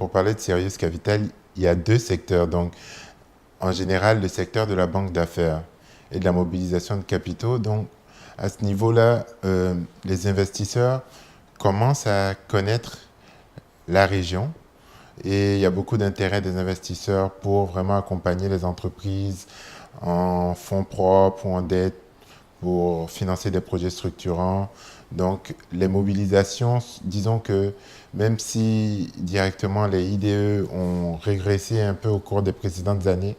pour parler de Sirius Capital, il y a deux secteurs. Donc, en général, le secteur de la banque d'affaires et de la mobilisation de capitaux. Donc, à ce niveau-là, les investisseurs commencent à connaître la région et il y a beaucoup d'intérêt des investisseurs pour vraiment accompagner les entreprises en fonds propres ou en dette pour financer des projets structurants. Donc, les mobilisations, disons que même si directement les IDE ont régressé un peu au cours des précédentes années,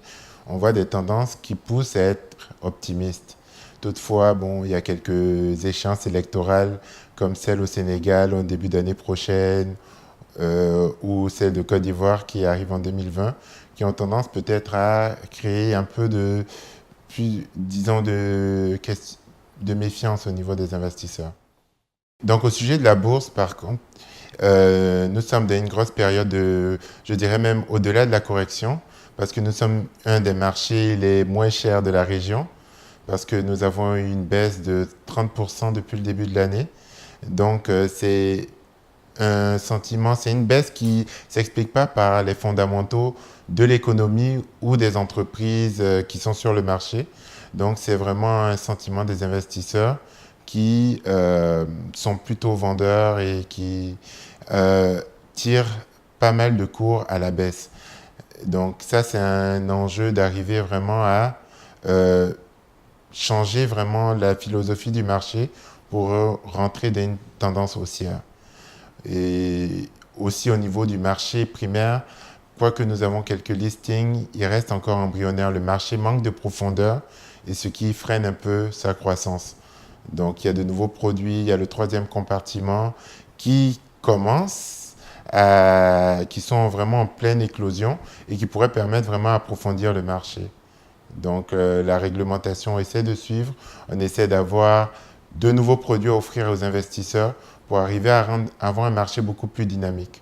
on voit des tendances qui poussent à être optimistes. Toutefois, bon, il y a quelques échéances électorales comme celle au Sénégal au début d'année prochaine ou celle de Côte d'Ivoire qui arrive en 2020, qui ont tendance peut-être à créer un peu de, disons, de méfiance au niveau des investisseurs. Donc au sujet de la bourse, par contre, nous sommes dans une grosse période de, je dirais même au-delà de la correction, parce que nous sommes un des marchés les moins chers de la région, parce que nous avons eu une baisse de 30% depuis le début de l'année. Donc c'est un sentiment, c'est une baisse qui ne s'explique pas par les fondamentaux de l'économie ou des entreprises qui sont sur le marché. Donc c'est vraiment un sentiment des investisseurs qui sont plutôt vendeurs et qui tirent pas mal de cours à la baisse. Donc ça, c'est un enjeu d'arriver vraiment à changer vraiment la philosophie du marché pour rentrer dans une tendance haussière. Et aussi au niveau du marché primaire, quoique nous avons quelques listings, il reste encore embryonnaire. Le marché manque de profondeur et ce qui freine un peu sa croissance. Donc il y a de nouveaux produits, il y a le troisième compartiment qui commence, qui sont vraiment en pleine éclosion et qui pourraient permettre vraiment d'approfondir le marché. Donc la réglementation essaie de suivre, on essaie d'avoir de nouveaux produits à offrir aux investisseurs pour arriver à avoir un marché beaucoup plus dynamique.